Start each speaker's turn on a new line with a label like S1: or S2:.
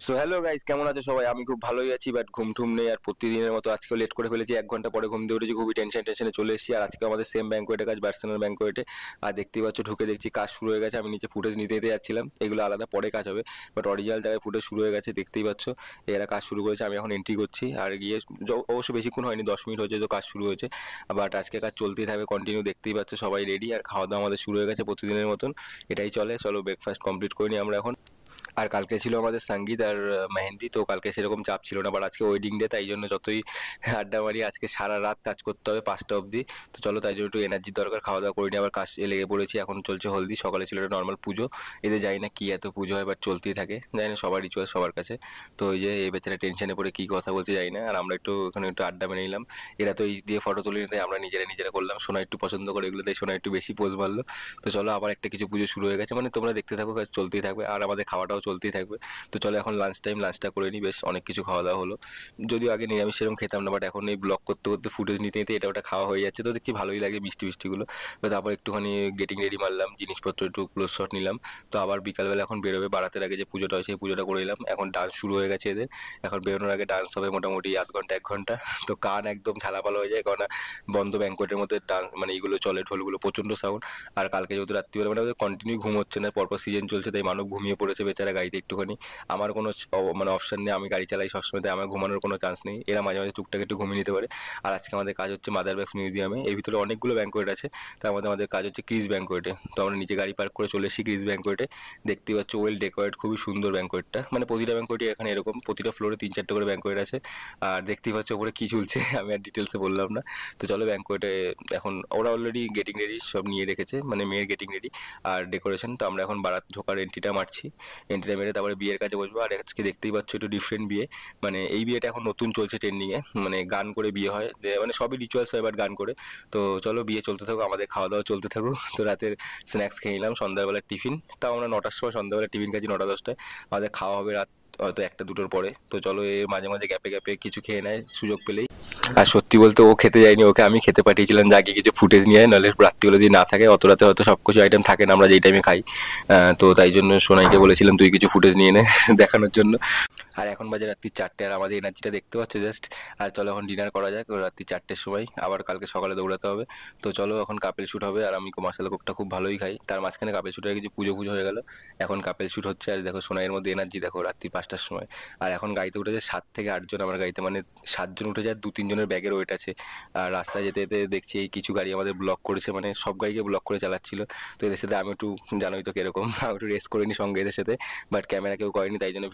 S1: So hello guys, কেমন আছো সবাই? আমি খুব ভালোই আছি, বাট ঘুম ঠুম নেই। আর প্রতিদিনের মতো আজকেও লেট করে ফেলেছি, 1 ঘন্টা পরে ঘুম দিয়ে উঠেছি, খুবই টেনশনে চলে এসেছি। আর আজকে আমাদের সেম ব্যাঙ্কোয়েটে কাজ, বার্সেলোনা ব্যাঙ্কোয়েটে। আর দেখতেই পাচ্ছ, ঢুকে দেখছি কাজ শুরু হয়ে গেছে। আমি নিচে ফুটেজ নিতে যাচ্ছিলাম, এগুলো আলাদা পরে কাজ হবে, বাট অরিজিনাল জায়গায় ফুটেজ শুরু হয়ে গেছে, দেখতেই পাচ্ছ। এরা কাজ শুরু করেছে, আমি এখন এন্ট্রি করছি। আর গিয়ে অবশ্য বেশিক্ষণ হয়নি, 10 মিনিট হয়েছে তো কাজ শুরু হয়েছে। বাট আজকে কাজ চলতেই থাকবে কন্টিনিউ, দেখতেই পাচ্ছ সবাই রেডি। আর খাওয়া দাওয়া আমাদের শুরু হয়ে গেছে প্রতিদিনের মতন, এটাই চলে। চলো ব্রেকফাস্ট কমপ্লিট করে নিই আমরা এখন। আর কালকে ছিল আমাদের সঙ্গীত আর মেহেন্দি, তো কালকে সেরকম চাপ ছিল না, বাট আজকে ওয়েডিং ডে, তাই জন্য যতই আড্ডা মারি, আজকে সারা রাত কাজ করতে হবে 5টা অবধি। তো চলো, তাই জন্য একটু এনার্জির দরকার, খাওয়া দাওয়া করে নিয়ে আবার কাজ লেগে পড়েছি। এখন চলছে হলদি, সকালে ছিল একটা নর্মাল পুজো। এদের জানি না কি এত পুজো হয়, বাট চলতেই থাকে, জানি না সবার রিচুয়াল সবার কাছে। তো ওই যে এই বেচারা টেনশনে পড়ে কি কথা বলছে জানি না, আর আমরা একটু ওখানে একটু আড্ডা মেরে নিলাম। এরা তো এই দিয়ে ফটো তুলে নিতে, আমরা নিজেরা করলাম। সোনা একটু পছন্দ করে এগুলো, তাই সোনা একটু বেশি পোজ মারলো। তো চলো, আবার একটা কিছু পুজো শুরু হয়ে গেছে, মানে তোমরা দেখতে থাকো, কাজ চলতেই থাকবে আর আমাদের খাওয়াটাও চলতেই থাকবে। তো চলো এখন লাঞ্চ টাইম, লাঞ্চটা করে নিই। বেশ অনেক কিছু খাওয়া দাওয়া হলো, যদিও আগে নিরামিষ সেরকম খেতাম না, বাট এখন এই ব্লগ করতে করতে ফুটেজ নিতে এটা ওটা খাওয়া হয়ে যাচ্ছে, তো দেখছি ভালোই লাগে মিষ্টি মিষ্টিগুলো। তো তারপর একটুখানি গেটিং রেডি মারলাম, জিনিসপত্র একটু ক্লোজ শট নিলাম। তো আবার বিকালবেলা এখন বেরোবে, বারাতের আগে যে পুজোটা হয় সেই পুজোটা করে নিলাম। এখন ডান্স শুরু হয়ে গেছে এদের, এখন বেরোনোর আগে ডান্স হবে মোটামুটি আধ ঘন্টা 1 ঘন্টা। তো কান একদম ঝালাপালা হয়ে যায়, কারণ বন্ধ ব্যাঙ্কোয়েটের মধ্যে ডান্স মানে এইগুলো চলে, ঢোলগুলো প্রচণ্ড সাউন্ড। আর কালকে যেহেতু রাত্রিবেলা মানে কন্টিনিউ ঘুম হচ্ছে না, পরপর সিজন চলছে, তাই মানব ঘুমিয়ে পড়েছে বেচারা গাড়িতে একটুখানি। আমার কোনো মানে অপশন নেই, আমি গাড়ি চালাই সবসময়, তাই আমার ঘুমানোর কোনো চান্স নেই। এরা মাঝে মাঝে টুকটাক একটু ঘুমিয়ে নিতে পারে। আর আজকে আমাদের কাজ হচ্ছে মাদার ব্যাগস মিউজিয়ামে, এর ভিতরে অনেকগুলো ব্যাঙ্কোয়েট আছে, তার মধ্যে আমাদের কাজ হচ্ছে ক্রিস ব্যাঙ্কোয়েটে। তো আমরা নিচে গাড়ি পার্ক করে চলে এসেছি ক্রিস ব্যাঙ্কোয়েটে। দেখতে পাচ্ছ ওয়েল ডেকোরেট, খুবই সুন্দর ব্যাঙ্কোয়েটটা, মানে প্রতিটা ব্যাঙ্কোয়েটই এখানে এরকম, প্রতিটা ফ্লোরে 3-4টে করে ব্যাঙ্কোয়েট আছে। আর দেখতেই পাচ্ছ ওপরে কি ঝুলছে আমি আর ডিটেলসে বললাম না। তো চলো ব্যাঙ্কোয়েটে, এখন ওরা অলরেডি গেটিং রেডি সব নিয়ে রেখেছে, মানে মেয়ের গেটিং রেডি আর ডেকোরেশন। তো আমরা এখন বারাত ঢোকার এন্ট্রিটা মারছি, এন্ট্রিটা মেরে তারপরে বিয়ের কাছে বসবো। আর আজকে দেখতেই পাচ্ছ একটু ডিফারেন্ট বিয়ে, মানে এই বিয়েটা এখন নতুন চলছে ট্রেন্ডিংয়ে, মানে গান করে বিয়ে হয়, মানে সবই রিচুয়ালস হয় বাট গান করে। তো চলো বিয়ে চলতে থাকুক, আমাদের খাওয়া দাওয়া চলতে থাকুক। তো রাতের স্ন্যাক্স খেয়ে নিলাম, সন্ধ্যাবেলার টিফিন, তাও আমরা 9টার সময় সন্ধ্যাবেলা টিফিন খাচ্ছি, 9টা 10টায়। আমাদের খাওয়া হবে রাত হয়তো 1টা 2টোর পরে। তো চলো এর মাঝে মাঝে গ্যাপে গ্যাপে কিছু খেয়ে নেয় সুযোগ পেলেই। আর সত্যি বলতে ও খেতে যায়নি, ওকে আমি খেতে পাঠিয়েছিলাম যে আগে কিছু ফুটেজ নিয়ে আয়, নাহলে রাত্রিবেলা যদি না থাকে, অত রাতে হয়তো সব কিছু আইটেম থাকে না আমরা যেই টাইমে খাই। তো তাই জন্য সোনাইকে বলেছিলাম তুই কিছু ফুটেজ নিয়ে নে দেখানোর জন্য। আর এখন বাজে রাত্রি 4টে, আর আমাদের এনার্জিটা দেখতে পাচ্ছ জাস্ট। আর চলো এখন ডিনার করা যাক, রাত্রি 4টের সময়, আবার কালকে সকালে দৌড়াতে হবে। তো চলো এখন কাপেল শ্যুট হবে, আর আমি মশলা কোকটা খুব ভালোই খাই, তার মাঝখানে কাপেল শ্যুট হয়ে গেছে, পুজো পুজো হয়ে গেল, এখন কাপেল শ্যুট হচ্ছে। আর দেখো সোনাইয়ের মধ্যে এনার্জি দেখো, রাত্রি 5টার সময়। আর এখন গাড়িতে উঠেছে 7 থেকে 8 জন আমার গাড়িতে, মানে 7 জন উঠে যায়, 2-3 জনের ব্যাগের ওয়েট আছে। আর রাস্তায় যেতে যেতে দেখছি এই কিছু গাড়ি আমাদের ব্লক করেছে, মানে সব গাড়িকে ব্লক করে চালাচ্ছিল। তো এদের সাথে আমি একটু, জানোই তো কিরকম, আমি একটু রেস করে নি সঙ্গে এদের সাথে, বাট ক্যামেরা কেউ করেনি, তাই জন্য